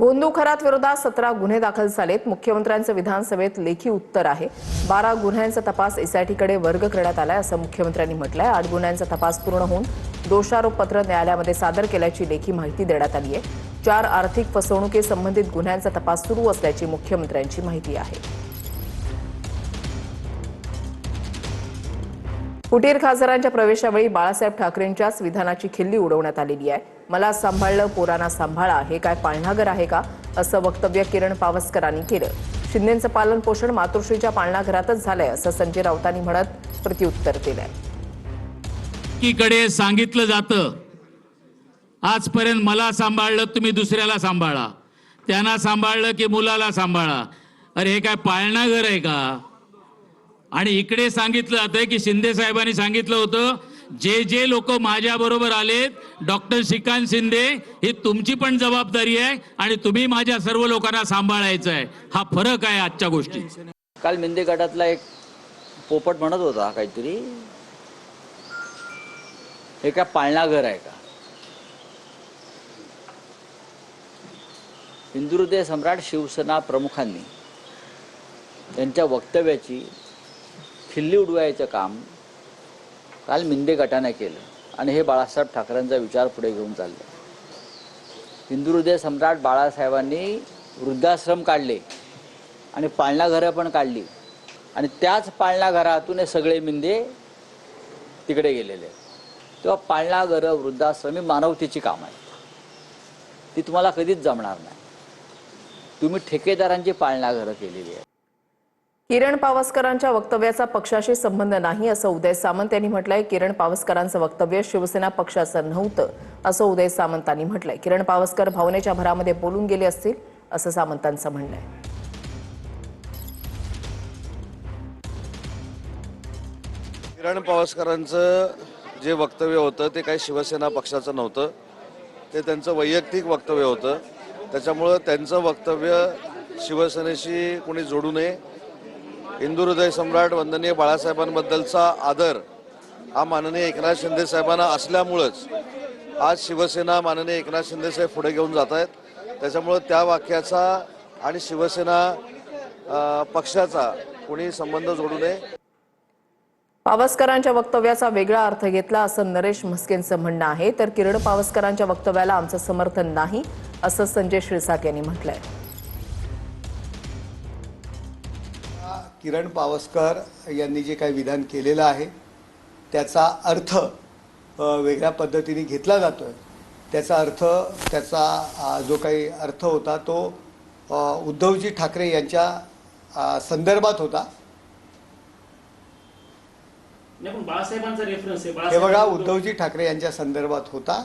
बोंदूखरात विरोधात 17 गुन्हे दाखल झालेत। मुख्यमंत्र्यांचं विधानसभेत लेखी उत्तर आहे। 12 गुन्ह्यांचा तपास एसआयटीकडे वर्ग करण्यात आलाय असं मुख्यमंत्र्यांनी म्हटलंय। 8 गुन्ह्यांचा तपास पूर्ण होऊन दोषारोपपत्र न्यायालयामध्ये सादर केल्याची लेखी माहिती देण्यात आली आहे। 4 आर्थिक फसवणुकीसंबंधित गुन्ह्यांचा तपास सुरू असल्याची मुख्यमंत्र्यांची माहिती आहे। फुटीर खासदारांच्या प्रवेशावेळी बाळासाहेब ठाकरेंच्याच विधानाची खिल्ली उडवण्यात आलेली आहे। मला सांभाळलं पोरांना सांभाळा, हे काय पाळणाघर आहे का, असं वक्तव्य किरण पावसकरांनी केलं। शिंदेंचं पालन पोषण मातोश्रीच्या पाळणाघरातच झालंय असं संजय राऊतांनी म्हणत प्रत्युत्तर दिलंय। एकीकडे सांगितलं जातं आजपर्यंत मला सांभाळलं, तुम्ही दुसऱ्याला सांभाळा, त्यांना सांभाळलं की मुलाला सांभाळा। अरे हे काय पाळणाघर आहे का? आणि इकडे सांगितलं जातंय की शिंदे साहेबांनी सांगितलं होतं जे जे लोक माझ्या बरोबर आलेत, डॉक्टर श्रीकांत शिंदे, ही तुमची पण जबाबदारी आहे आणि तुम्ही माझ्या सर्व लोकांना सांभाळायचं आहे। हा फरक आहे आजच्या गोष्टीत। काल मिंदे गटातला एक पोपट म्हणत होता काहीतरी, हे काय पाळणाघर आहे का? हिंदुहृदय सम्राट शिवसेना प्रमुखांनी त्यांच्या वक्तव्याची खिल्ली उडवायचं काम काल मिंदे गटाने केलं आणि हे बाळासाहेब ठाकरेंचा विचार पुढे घेऊन चाललं। हिंदुहृदय सम्राट बाळासाहेबांनी वृद्धाश्रम काढले आणि पाळणाघरं पण काढली आणि त्याच पाळणाघरातून हे सगळे मिंदे तिकडे गेलेले। तेव्हा पाळणाघरं, वृद्धाश्रम ही मानवतेची कामं आहेत, ती तुम्हाला कधीच जमणार नाही। तुम्ही ठेकेदारांची पाळणाघरं केलेली आहेत। किरण पावसकरांच्या वक्तव्याचा पक्षाशी संबंध नाही असं उदय सामंत यांनी म्हटलंय। किरण पावसकरांचं वक्तव्य शिवसेना पक्षाचं नव्हतं असं उदय सामंतांनी म्हटलंय। किरण पावसकर भावनेच्या भरामध्ये बोलून गेले असतील असं सामंतांचं म्हणणं आहे। किरण पावसकरांचं जे वक्तव्य होतं ते काही शिवसेना पक्षाचं नव्हतं, ते त्यांचं वैयक्तिक वक्तव्य होतं। त्याच्यामुळं त्यांचं वक्तव्य शिवसेनेशी कोणी जोडू नये। हिंदुहृदय सम्राट वंदनीय बाळासाहेबांबद्दलचा आदर हा माननीय एकनाथ शिंदे साहेबांना असल्यामुळंच आज शिवसेना माननीय एकनाथ शिंदे साहेब पुढे घेऊन जात आहेत। त्याच्यामुळं त्या वाक्याचा आणि शिवसेना पक्षाचा कोणी संबंध जोडू नये। पावसकरांच्या वक्तव्याचा वेगळा अर्थ घेतला असं नरेश म्हस्केंचं म्हणणं आहे, तर किरण पावसकरांच्या वक्तव्याला आमचं समर्थन नाही असं संजय शिरसाट यांनी म्हटलंय। किरण पावसकर यांनी जे काही विधान केलेलं आहे त्याचा अर्थ वेगळ्या पद्धतीने घेतला जातोय। त्याचा अर्थ, त्याचा जो काही अर्थ होता तो उद्धवजी ठाकरे यांच्या संदर्भात होता। हे बघा, उद्धवजी ठाकरे यांच्या संदर्भात होता।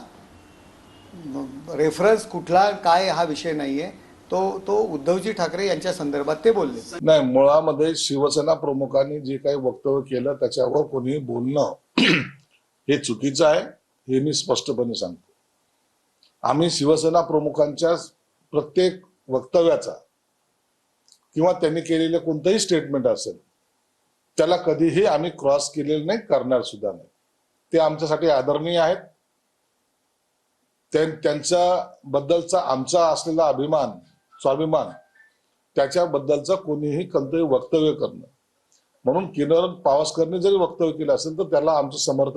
रेफरन्स कुठला काय हा विषय नाहीये, तो उद्धवजी ठाकरे यांच्या संदर्भात ते बोलले नाही। मुळामध्ये शिवसेना प्रमुखांनी जे काही वक्तव्य केलं त्याच्यावर कोणी बोलणं हे चुकीचं आहे, हे मी स्पष्टपणे सांगतो। आम्ही शिवसेना प्रमुखांच्या प्रत्येक वक्तव्याचा किंवा त्यांनी केलेले कोणतंही स्टेटमेंट असेल त्याला कधीही आम्ही क्रॉस केलेलं नाही, करणार सुद्धा नाही। ते आमच्यासाठी आदरणीय आहेत। त्यांच्या बद्दलचा आमचा असलेला अभिमान, स्वाभिमान, त्याच्याबद्दलचं कोणीही कोणतंही वक्तव्य करणं, म्हणून किरण पावसकरने जरी वक्तव्य केलं असेल तर त्याला आमचं समर्थन